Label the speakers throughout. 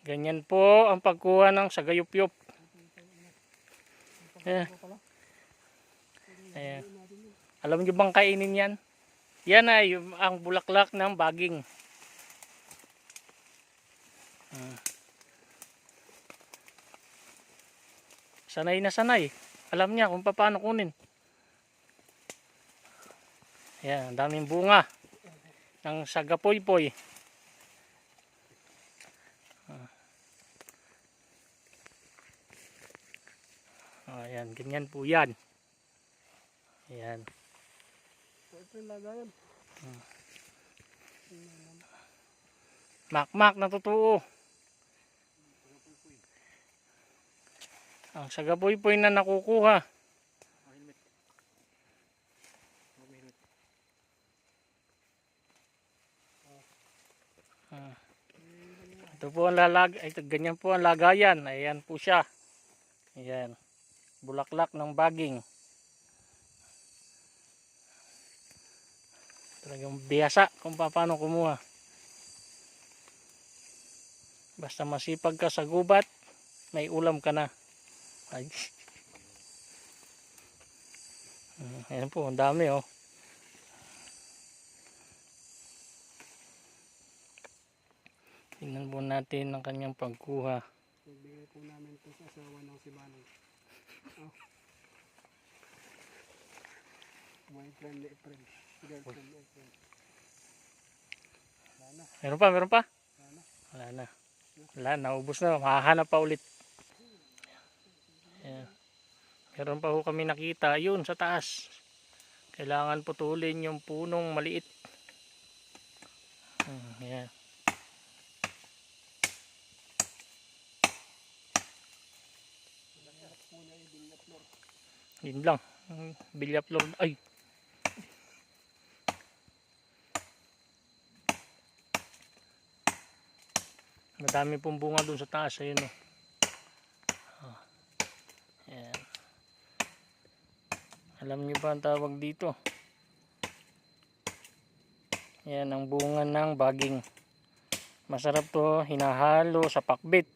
Speaker 1: Ganyan po ang pagkuha ng sagayup-yup. Ayan. Ayan. Alam niyo bang kainin yan? Yan ay ang bulaklak ng baging. Sanay na sanay. Alam niya kung paano kunin. Ayan, ang daming bunga ng sagapoy-poy. Ayan, ganyan po yan. Ayan. Makmak na totoo. Ang sagapoy-poy na nakukuha. Ito po ang ganyan po ang lagayan. Ayan po siya. Ayan. Bulaklak ng baging. Talagang biyasa kung paano kumuha. Basta masipag ka sa gubat, may ulam ka na. Ay. Ayan po, ang dami oh. Tingnan po natin ang kanyang pagkuha.
Speaker 2: Bigay po namin ito sa asawa ng si Manong. Boyfriend ni Efren. Girlfriend ni Efren.
Speaker 1: Meron pa? Wala na. Wala, naubos na. Mahahanap pa ulit. Ayan. Meron pa ho kami nakita. Yun, sa taas. Kailangan putulin yung punong maliit. Ayan. Yun lang. Bilyaflor. Ay! Madami pong bunga dun sa taas. Ayun o. Ayan. Alam niyo ba ang tawag dito? Ayan ang bunga ng baging. Masarap to. Hinahalo sa pakbit.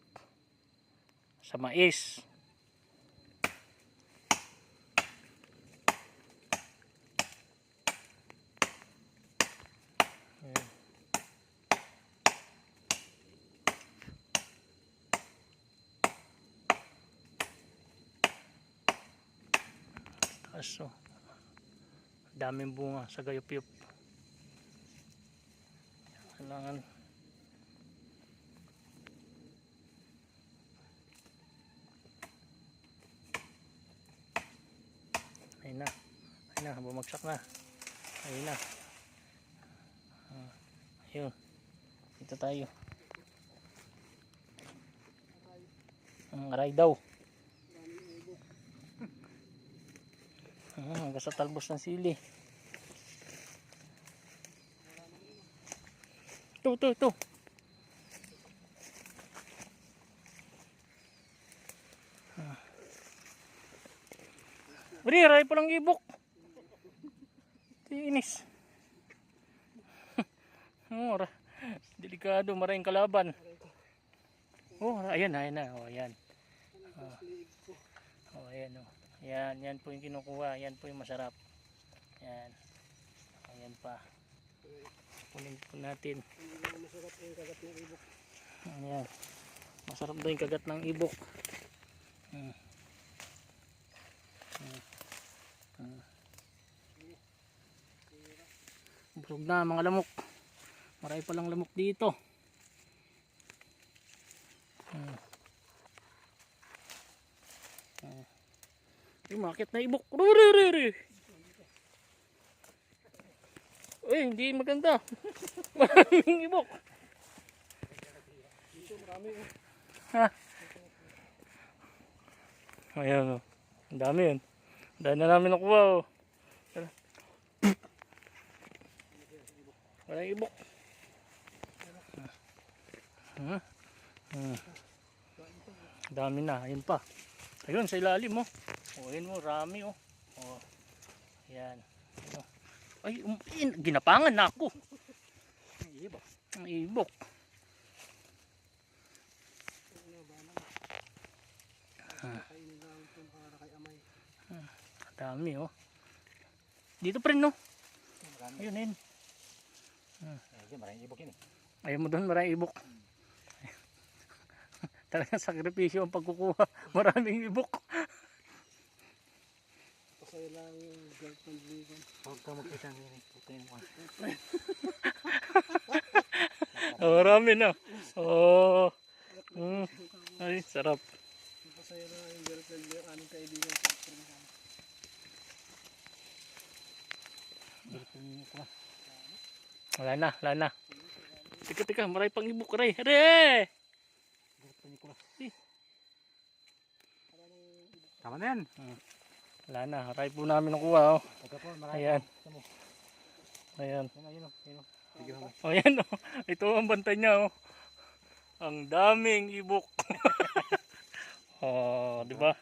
Speaker 1: Sa mais. So, daming bunga sa gayup-yup. Kailangan ayun na, bumagsak na. Ayun na. Ayun, dito tayo. Aray daw. Hanggang sa talbos ng sili. Ito. Bri, aray palang ibok. Tiinis. Delikado, maraming kalaban. Oh, ayan na. Oh, ayan. Oh, ayan oh. Yan po yung kinukuha. Yan po yung masarap. Yan. Ayan pa. Kunin po natin.
Speaker 2: Masarap yung kagat ng ibok.
Speaker 1: Ayan. Masarap daw yung kagat ng ibok. Busog na mga lamok. Marami palang lamok dito. Yung makit na ibok. Uy, hindi maganda. Maraming ibok.
Speaker 2: Dito marami oh.
Speaker 1: Ha? Ayan o. Ang dami yun. Dahil na namin nakuha o. Walang ibok. Dami na. Ayun pa. Ayun sa ilalim mo. O, ayun mo. Rami o. O. Ayan. Ay, ginapangan na ako. Ang ibok. Dami oh. Dito pa rin no.
Speaker 3: Marami.
Speaker 1: Ayun, ayun.
Speaker 3: Ayun, maraming ibok yun eh.
Speaker 1: Ayaw mo doon, maraming ibok. Talagang sakripisyo ang pagkukuha. Maraming ibok.
Speaker 2: Pasaya lang yung girlfriend ni Juan.
Speaker 3: Huwag ka mag-isang yun eh. Putin mo.
Speaker 1: Marami na. Oh. Ay, sarap.
Speaker 2: Pasaya lang yung girlfriend ni yung aming kaibigan sa friend.
Speaker 1: Wala na, wala na. Tika, marami pang ibok, Ray. Ray!
Speaker 3: Tama na yan.
Speaker 1: Wala na, marami po namin nakuha. Oh.
Speaker 3: Ito po, marami.
Speaker 1: Ayan.
Speaker 3: Ito mo.
Speaker 1: Ayan.
Speaker 3: Ayun o. Ayun o. Sige mo.
Speaker 1: Oh, ayan oh. Ito ang bantay niya oh. Ang daming ibok. Oh, di ba?